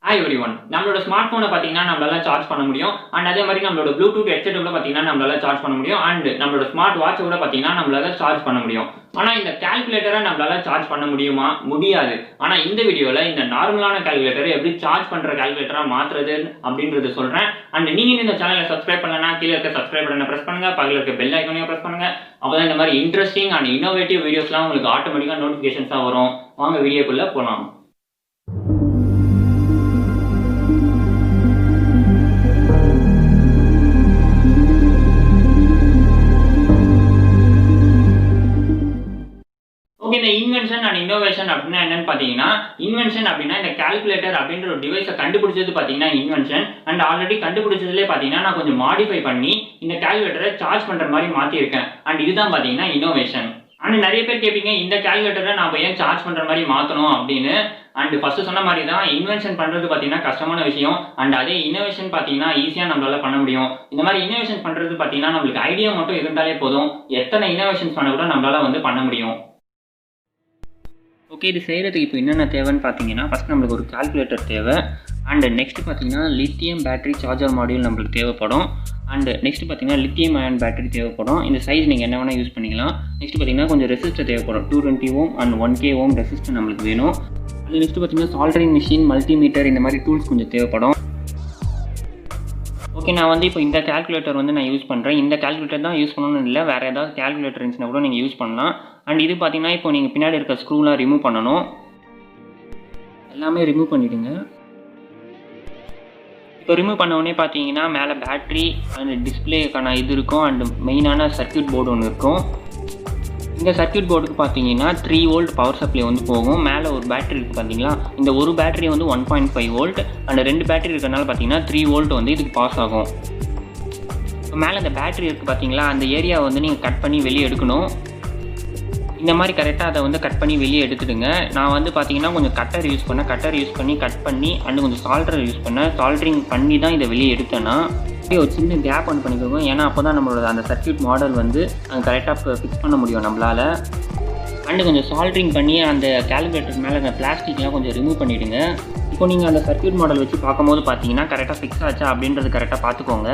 Hi everyone. நம்மளோட smart போனை பாத்தீங்கன்னா நம்மளால சார்ஜ் பண்ண முடியும் and அதே மாதிரி நம்மளோட ப்ளூடூத் ஹெட்செட் கூட பாத்தீங்கன்னா நம்மளால சார்ஜ் பண்ண முடியும் and நம்மளோட ஸ்மார்ட் வாட்ச் கூட பாத்தீங்கன்னா நம்மளால சார்ஜ் பண்ண முடியும். ஆனா இந்த கால்குலேட்டரை நம்மளால சார்ஜ் பண்ண முடியுமா? முடியாது. ஆனா இந்த வீடியோல இந்த நார்மலான கால்குலேட்டரை எப்படி சார்ஜ் பண்ற கால்குலேட்டரா மாத்துறது அப்படின்றது சொல்றேன். and நீங்க இந்த சேனலை சப்ஸ்கிரைப் பண்ணலனா கீழ இருக்க சப்ஸ்கிரைப் பட்டனை பிரஸ் பண்ணுங்க, பக்கத்துல இருக்க பெல் ஐகானையும் பிரஸ் பண்ணுங்க. அப்பதான் இந்த மாதிரி இன்ட்ரெஸ்டிங் and இன்னோவேட்டிவ் வீடியோஸ்லாம் உங்களுக்கு ஆட்டோமேட்டிக்கா நோட்டிபிகேஷன்ஸா வரும். வாங்க வீடியோக்குள்ள போலாம். ஓகே, இந்த இன்வென்ஷன் அண்ட் இன்னோவேஷன் அப்படின்னா என்னன்னு பாத்தீங்கன்னா, இன்வென்ஷன் அப்படின்னா இந்த கால்குலேட்டர் அப்படின்ற ஒரு டிவைஸை கண்டுபிடிச்சது பாத்தீங்கன்னா இன்வென்ஷன். அண்ட் ஆல்ரெடி கண்டுபிடிச்சதுலேயே பாத்தீங்கன்னா நான் கொஞ்சம் மாடிஃபை பண்ணி இந்த கால்குலேட்டரை சார்ஜ் பண்ற மாதிரி மாத்திருக்கேன். அண்ட் இதுதான் பாத்தீங்கன்னா இன்னோவேஷன். அண்ட் நிறைய பேர் கேட்பீங்க, இந்த கால்குலேட்டரை நாம ஏன் சார்ஜ் பண்ற மாதிரி மாத்தணும் அப்படின்னு. அண்ட் ஃபர்ஸ்ட் சொன்ன மாதிரி தான் இன்வென்ஷன் பண்றது பாத்தீங்கன்னா கஷ்டமான விஷயம். அண்ட் அதே இன்னோவேஷன் பாத்தீங்கன்னா ஈஸியா நம்மளால பண்ண முடியும். இந்த மாதிரி இன்னோவேஷன் பண்றது பாத்தீங்கன்னா நம்மளுக்கு ஐடியா மட்டும் இருந்தாலே போதும், எத்தனை இன்னோவேஷன்ஸ் பண்ண கூட நம்மளால பண்ண முடியும். ஓகே, இது செய்கிறதுக்கு இப்போ என்னென்ன தேவைன்னு பார்த்தீங்கன்னா, ஃபஸ்ட் நம்மளுக்கு ஒரு கால்குலேட்டர் தேவை. அண்ட் நெக்ஸ்ட் பார்த்தீங்கன்னா லித்தியம் பேட்டரி சார்ஜர் மாடியூல் நம்மளுக்கு தேவைப்படும். அண்ட் நெக்ஸ்ட் பார்த்தீங்கன்னா லித்தியம் அயன் பேட்டரி தேவைப்படும். இந்த சைஸ் நீங்கள் என்ன வேணால் யூஸ் பண்ணிக்கலாம். நெக்ஸ்ட் பார்த்தீங்கன்னா கொஞ்சம் ரெசிஸ்டர் தேவைப்படும். 220 ஓம் அண்ட் 1K ஓம் ரெசிஸ்டர் நம்மளுக்கு வேணும். அது நெக்ஸ்ட் பார்த்தீங்கன்னா சால்டரிங் மிஷின், மல்டிமீட்டர், இந்த மாதிரி டூல்ஸ் கொஞ்சம் தேவைப்படும். ஓகே, நான் இப்போ இந்த கால்குலேட்டர் நான் யூஸ் பண்ணுறேன். இந்த கால்குலேட்டர் தான் யூஸ் பண்ணணும்னு இல்லை, வேறு ஏதாவது கால்குலேட்டர் இருந்துச்சுன்னா கூட நீங்கள் யூஸ் பண்ணலாம். அண்ட் இது பார்த்தீங்கன்னா இப்போ நீங்கள் பின்னாடி இருக்க ஸ்க்ரூலாம் ரிமூவ் பண்ணணும். எல்லாமே ரிமூவ் பண்ணிவிடுங்க. இப்போ ரிமூவ் பண்ண உடனே பார்த்தீங்கன்னா மேலே பேட்ரி அண்ட் டிஸ்பிளேக்கான இது இருக்கும். அண்ட் மெயினான சர்க்யூட் போர்டு ஒன்று இருக்கும். இந்த சர்க்யூட் போர்டுக்கு பார்த்தீங்கன்னா 3 வோல்ட் பவர் சப்ளை போகும். மேலே ஒரு பேட்டரி இருக்குது பார்த்தீங்களா, இந்த ஒரு பேட்டரி 1.5 வோல்ட் அண்ட் 2 பேட்டரி இருக்கிறனால பார்த்தீங்கன்னா 3 வோல்ட் இதுக்கு பாஸ் ஆகும். இப்போ மேலே இந்த பேட்டரி இருக்குது பார்த்தீங்களா, அந்த ஏரியாவை நீங்கள் கட் பண்ணி வெளியே எடுக்கணும். இந்த மாதிரி கரெக்டாக அதை கட் பண்ணி வெளியே எடுத்துடுங்க. நான் பார்த்தீங்கன்னா கொஞ்சம் கட்டர் யூஸ் பண்ணி கட் பண்ணி அண்ட் கொஞ்சம் சால்டர் யூஸ் பண்ணேன். சால்டரிங் பண்ணி தான் இதை வெளியே எடுத்தேன்னா ஒரு சின்ன கேப் பண்ணிக்கோங்க. ஏன்னா அப்போ தான் நம்மளோட அந்த சர்க்யூட் மாடல் கரெக்டாக ஃபிக்ஸ் பண்ண முடியும் நம்மளால். அண்டு கொஞ்சம் சால்டரிங் பண்ணி அந்த கால்குலேட்டர் மேலே அந்த பிளாஸ்டிக்லாம் கொஞ்சம் ரிமூவ் பண்ணிவிடுங்க. இப்போ நீங்கள் அந்த சர்க்யூட் மாடல் வச்சு பார்க்கும்போது பார்த்தீங்கன்னா கரெக்டாக ஃபிக்ஸ் ஆச்சா அப்படின்றது கரெக்டாக பார்த்துக்கோங்க.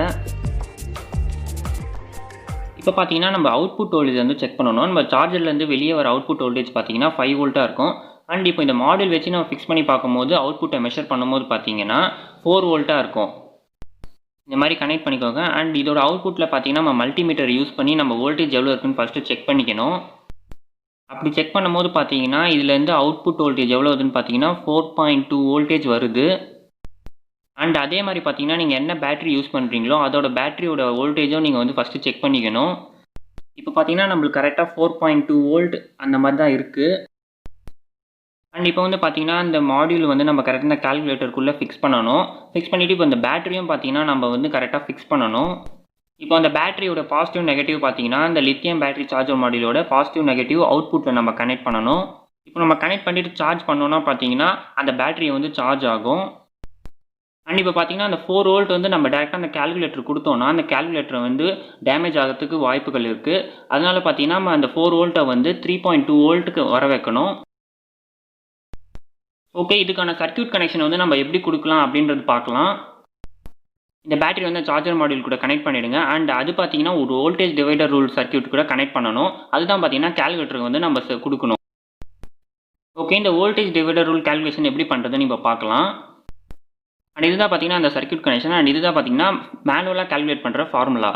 இப்போ பார்த்தீங்கன்னா நம்ம அவுட்புட் வோல்டேஜ் செக் பண்ணணும். நம்ம சார்ஜர்லேருந்து வெளியே வர அவுட்புட் வோல்டேஜ் பார்த்தீங்கன்னா 5 வோல்ட்டாக இருக்கும். அண்ட் இப்போ இந்த மாடல் வச்சு நம்ம ஃபிக்ஸ் பண்ணி பார்க்கும்போது அவுட்புட்டை மெஷர் பண்ணும்போது பார்த்தீங்கன்னா 4 வோல்ட்டாக இருக்கும். இந்த மாதிரி கனெக்ட் பண்ணிக்கோங்க. அண்ட் இதோட அவுட்புட்டில் பார்த்தீங்கன்னா நம்ம மல்டிமீட்டர் யூஸ் பண்ணி நம்ம வோல்டேஜ் எவ்வளோ இருக்குன்னு ஃபஸ்ட்டு செக் பண்ணிக்கணும். அப்படி செக் பண்ணும்போது பார்த்தீங்கன்னா இதுலேருந்து அவுட்புட் வோல்டேஜ் எவ்வளோ வருதுன்னு பார்த்தீங்கன்னா 4.2 வோல்டேஜ் வருது. அண்ட் அதே மாதிரி பார்த்தீங்கன்னா நீங்கள் என்ன பேட்டரி யூஸ் பண்ணுறீங்களோ அதோட பேட்டரியோட வோல்டேஜும் நீங்கள் ஃபஸ்ட்டு செக் பண்ணிக்கணும். இப்போ பார்த்தீங்கன்னா நம்மளுக்கு கரெக்டாக 4.2 வோல்ட் அந்த மாதிரி தான் இருக்குது. அண்ட் இப்போ பார்த்தீங்கன்னா இந்த மாடியூல் நம்ம கரெக்டாக இந்த கால்குலேட்டருக்குள்ளே ஃபிக்ஸ் பண்ணணும். ஃபிக்ஸ் பண்ணிவிட்டு இப்போ இந்த பேட்டரியும் பார்த்தீங்கன்னா நம்ம கரெக்டாக ஃபிக்ஸ் பண்ணணும். இப்போ அந்த பேட்டரியோட பாசிட்டிவ் நெகட்டிவ் பார்த்தீங்கன்னா இந்த லித்தியம் பேட்டரி சார்ஜர் மாடியூலோட பாசிட்டிவ் நெகட்டிவ் அவுட்புட்டில் நம்ம கனெக்ட் பண்ணணும். இப்போ நம்ம கனெக்ட் பண்ணிவிட்டு சார்ஜ் பண்ணோன்னா பார்த்தீங்கன்னா அந்த பேட்டரி சார்ஜ் ஆகும். அண்ட் இப்போ பார்த்தீங்கன்னா அந்த 4 வோல்ட் நம்ம டேரெக்டாக அந்த கால்குலேட்டர் கொடுத்தோன்னா அந்த கால்குலேட்டர் டேமேஜ் ஆகிறதுக்கு வாய்ப்புகள் இருக்குது. அதனால பார்த்தீங்கன்னா நம்ம அந்த 4 வோல்ட்டை 3.2 வோல்ட்டுக்கு வர வைக்கணும். ஓகே, இதுக்கான சர்க்யூட் கனெக்ஷன் நம்ம எப்படி கொடுக்கலாம் அப்படின்றது பார்க்கலாம். இந்த பேட்டரி சார்ஜர் மாடியூல் கூட கனெக்ட் பண்ணிவிடுங்க. அண்ட் அது பார்த்தீங்கன்னா ஒரு வோல்டேஜ் டிவைடர் ரூல் சர்க்யூட் கூட கனெக்ட் பண்ணணும். அதுதான் பார்த்தீங்கன்னா கால்குலேட்டருக்கு நம்ம கொடுக்கணும். ஓகே, இந்த வோல்டேஜ் டிவைடர் ரூல் கால்குலேஷன் எப்படி பண்ணுறதுன்னு இப்போ பார்க்கலாம். அண்ட் இதுதான் பார்த்தீங்கன்னா அந்த சர்க்யூட் கனெக்ஷன். அண்ட் இதுதான் பார்த்தீங்கன்னா மேனுவலாக கால்குலேட் பண்ணுற ஃபார்முலா.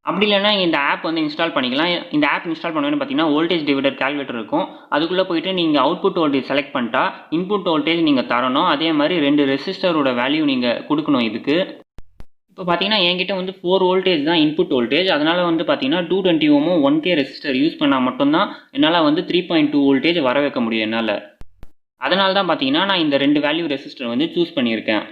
அப்படி இல்லைன்னா இந்த ஆப் இன்ஸ்டால் பண்ணிக்கலாம். இந்த ஆப் இன்ஸ்டால் பண்ணணும்னு பார்த்தீங்கன்னா வோல்டேஜ் டிவைடர் கால்குலேட்டர் இருக்கும். அதுக்குள்ளே போயிட்டு நீங்கள் அவுட்புட் வோல்டேஜ் செலக்ட் பண்ணிட்டா இன்புட் வோல்டேஜ் நீங்கள் தரணும். அதே மாதிரி 2 ரெசிஸ்டரோட வேல்யூ நீங்கள் கொடுக்கணும் இதுக்கு. இப்போ பார்த்தீங்கன்னா என்கிட்ட 4 வோல்டேஜ் தான் இன்புட் வோல்டேஜ். அதனால் பார்த்தீங்கன்னா 220 ஓமும் 1K ரெசிஸ்டர் யூஸ் பண்ணால் மட்டும்தான் என்னால் 3.2 வோல்டேஜ் வர வைக்க முடியும் என்னால். அதனால தான் பார்த்தீங்கன்னா நான் இந்த 2 வேல்யூ ரெசிஸ்டர் சூஸ் பண்ணியிருக்கேன்.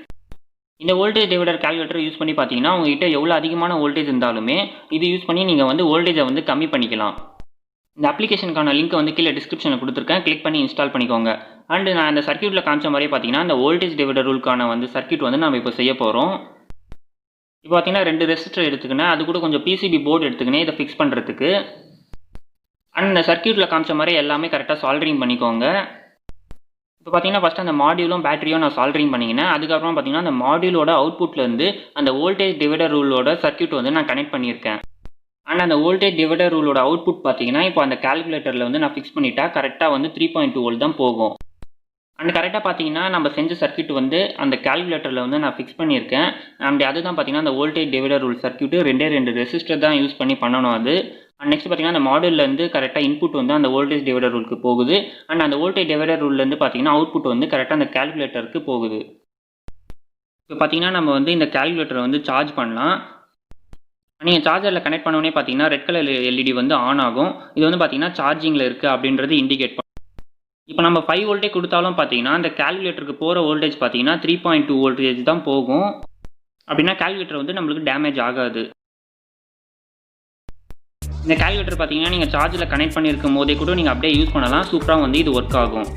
இந்த வோல்டேஜ் டிவைடர் கால்குலேட்டர் யூஸ் பண்ணி பார்த்தீங்கன்னா உங்ககிட்ட எவ்வளோ அதிகமான வோல்டேஜ் இருந்தாலுமே இது யூஸ் பண்ணி நீங்கள் வோல்டேஜை கம்மி பண்ணிக்கலாம். இந்த அப்ளிகேஷனுக்கான லிங்க் கீழே டிஸ்கிரிப்ஷனில் கொடுத்துருக்கேன், கிளிக் பண்ணி இன்ஸ்டால் பண்ணிக்கோங்க. அண்ட் நான் அந்த சர்க்யூட்டில் காமிச்ச மாதிரியே பார்த்தீங்கன்னா இந்த வோல்டேஜ் டிவைடர் ரூலுக்கான சர்க்யூட் நம்ம இப்போ செய்ய போகிறோம். இப்போ பார்த்தீங்கன்னா 2 ரெசிஸ்டர் எடுத்துக்கினேன், அது கூட கொஞ்சம் PCB போர்டு எடுத்துக்கினேன் இதை ஃபிக்ஸ் பண்ணுறதுக்கு. அண்ட் இந்த சர்க்யூட்டில் காமிச்ச மாதிரி எல்லாமே கரெக்டாக சால்டரிங் பண்ணிக்கோங்க. இப்போ பார்த்தீங்கன்னா ஃபஸ்ட்டு அந்த மாடியூலும் பேட்டரியும் நான் சால்டரிங் பண்ணிக்கினேன். அதுக்கப்புறம் பார்த்தீங்கன்னா அந்த மாடியூலோட அவுட்புட்லேருந்து அந்த வோல்டேஜ் டிவைடர் ரூலோட சர்க்யூட் வந்து நான் கனெக்ட் பண்ணியிருக்கேன். அண்ட் அந்த வோல்டேஜ் டிவைடர் ரூலோட அவுட்புட் பார்த்தீங்கன்னா இப்போ அந்த கால்குலேட்டரில் வந்து நான் ஃபிக்ஸ் பண்ணிட்டா கரெக்டாக வந்து 3.2 வோல்ட் தான் போகும். அண்ட் கரெக்டாக பார்த்தீங்கன்னா நம்ம செஞ்ச சர்க்யூட் வந்து அந்த கால்குலேட்டரில் வந்து நான் ஃபிக்ஸ் பண்ணியிருக்கேன். அண்ட் அதுதான் பார்த்தீங்கன்னா அந்த voltage divider rule circuit 2 resistor தான் யூஸ் பண்ணி பண்ணணும் அது. அண்ட் நெக்ஸ்ட் பார்த்தீங்கன்னா அந்த மாடல்லேருந்து கரெக்டாக இன்புட் வந்து அந்த வோல்டேஜ் டிவைடர் ரூலுக்கு போகுது. அண்ட் அந்த வோல்டேஜ் டிவைடர் ரூல்லேருந்து பார்த்தீங்கன்னா அவுட்புட் வந்து கரெக்டாக அந்த கால்குலேட்டருக்கு போகுது. இப்போ பார்த்தீங்கன்னா நம்ம வந்து இந்த கால்குலேட்டரை வந்து சார்ஜ் பண்ணலாம். நீங்கள் சார்ஜரில் கனெக்ட் பண்ணோடனே பார்த்தீங்கன்னா ரெட் கலர் எல்இடி வந்து ஆன் ஆகும். இது வந்து பார்த்தீங்கன்னா சார்ஜிங்கில் இருக்குது அப்படின்றது இண்டிகேட் பண்ணும். இப்போ நம்ம 5 வோல்ட்டே கொடுத்தாலும் பார்த்தீங்கன்னா அந்த கால்குலேட்டருக்கு போகிற வோல்டேஜ் பார்த்தீங்கன்னா 3.2 வோல்டேஜ் தான் போகும். அப்படின்னா கால்குலேட்டர் வந்து நம்மளுக்கு டேமேஜ் ஆகாது. இந்த கால்குலேட்டர் பார்த்தீங்கன்னா நீங்கள் சார்ஜில் கனெக்ட் பண்ணியிருக்கும் போதே கூட நீங்கள் அப்படியே யூஸ் பண்ணலாம். சூப்பராக வந்து இது ஒர்க் ஆகும்.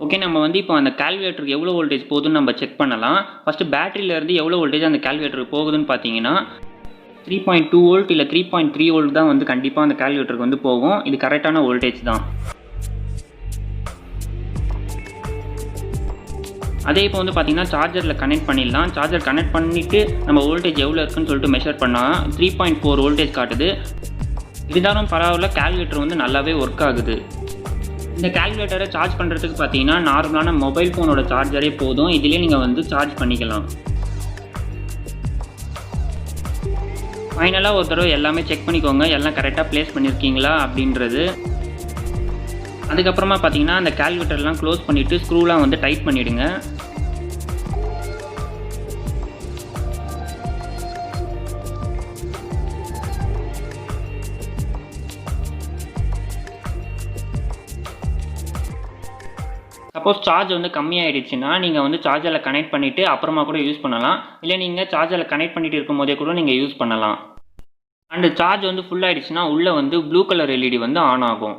ஓகே, நம்ம வந்து இப்போ அந்த கால்குலேட்டருக்கு எவ்வளோ வோல்டேஜ் போகுதுன்னு நம்ம செக் பண்ணலாம். ஃபஸ்ட்டு பேட்டரியிலேருந்து எவ்வளோ வோல்டேஜ் அந்த கால்குலேட்டருக்கு போகுதுன்னு பார்த்தீங்கன்னா 3.2 வோல்ட் இல்லை 3.3 வோல்ட் தான் வந்து கண்டிப்பாக அந்த கால்குலேட்டருக்கு வந்து போகும். இது கரெக்டான வோல்டேஜ் தான். அதே இப்போ வந்து பார்த்தீங்கன்னா சார்ஜரில் கனெக்ட் பண்ணிடலாம். சார்ஜர் கனெக்ட் பண்ணிவிட்டு நம்ம வோல்டேஜ் எவ்வளோ இருக்குன்னு சொல்லிட்டு மெஷர் பண்ணால் 3.4 வோல்டேஜ் காட்டுது. இருந்தாலும் பரவாயில்ல, கால்குலேட்டர் வந்து நல்லாவே ஒர்க் ஆகுது. இந்த கால்குலேட்டரை சார்ஜ் பண்ணுறதுக்கு பார்த்தீங்கன்னா நார்மலான மொபைல் ஃபோனோட சார்ஜரே போதும். இதிலே நீங்கள் வந்து சார்ஜ் பண்ணிக்கலாம். ஃபைனலாக ஒரு தடவை எல்லாமே செக் பண்ணிக்கோங்க, எல்லாம் கரெக்டாக ப்ளேஸ் பண்ணியிருக்கீங்களா அப்படின்றது. அதுக்கப்புறமா பார்த்தீங்கன்னா அந்த கால்குலேட்டர்லாம் க்ளோஸ் பண்ணிவிட்டு ஸ்க்ரூலாம் வந்து டைட் பண்ணிவிடுங்க. சப்போஸ் சார்ஜ் வந்து கம்மியாயிடுச்சுன்னா நீங்கள் வந்து சார்ஜரில் கனெக்ட் பண்ணிவிட்டு அப்புறமா கூட யூஸ் பண்ணலாம். இல்லை நீங்கள் சார்ஜரில் கனெக்ட் பண்ணிட்டு இருக்கும் போதே கூட நீங்கள் யூஸ் பண்ணலாம். அண்டு சார்ஜ் வந்து ஃபுல் ஆகிடுச்சுன்னா உள்ளே வந்து ப்ளூ கலர் எல்இடி வந்து ஆன் ஆகும்.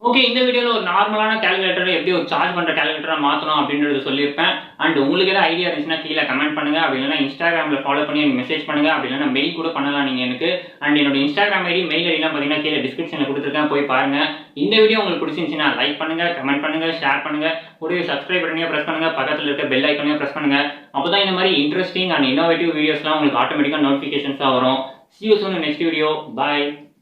ஓகே, இந்த வீடியோவில் ஒரு நார்மலான கால்குலேட்டரை எப்படி ஒரு சார்ஜ் பண்ணுற கால்குலேட்டராக மாற்றணும் அப்படின்றது சொல்லியிருப்பேன். அண்ட் உங்களுக்கு ஏதாவது ஐடியா இருந்துச்சுன்னா கீழே கமெண்ட் பண்ணுங்கள். அப்படி இல்லைனா இன்ஸ்டாகிராமில் ஃபாலோ பண்ணி எனக்கு மெசேஜ் பண்ணுங்கள். அப்படி இல்லைனா மெயில் கூட பண்ணலாம் நீங்கள் எனக்கு. அண்ட் என்னோட இன்ஸ்டாகிராம் ஐடி மெயில் ஐடிலாம் பார்த்தீங்கன்னா கீழே டிஸ்கிரிப்ஷனில் கொடுத்துருக்கேன், போய் பாருங்கள். இந்த வீடியோ உங்களுக்கு பிடிச்சிருந்துச்சுன்னா லைக் பண்ணுங்கள், கமெண்ட் பண்ணுங்கள், ஷேர் பண்ணுங்கள். கூடவே சப்ஸ்கிரைப் பண்ணியே ப்ரெஸ் பண்ணுங்கள், பக்கத்தில் இருக்க பெல் ஐக்கனையும் ப்ரெஸ் பண்ணுங்கள். அப்போ தான் இந்த மாதிரி இன்ட்ரெஸ்டிங் அண்ட் இன்னோவேட்டிவ் வீடியோஸ்லாம் உங்களுக்கு ஆட்டோமேட்டிக்காக நோட்டிஃபிகேஷன்ஸாக வரும். See you soon in next video. Bye.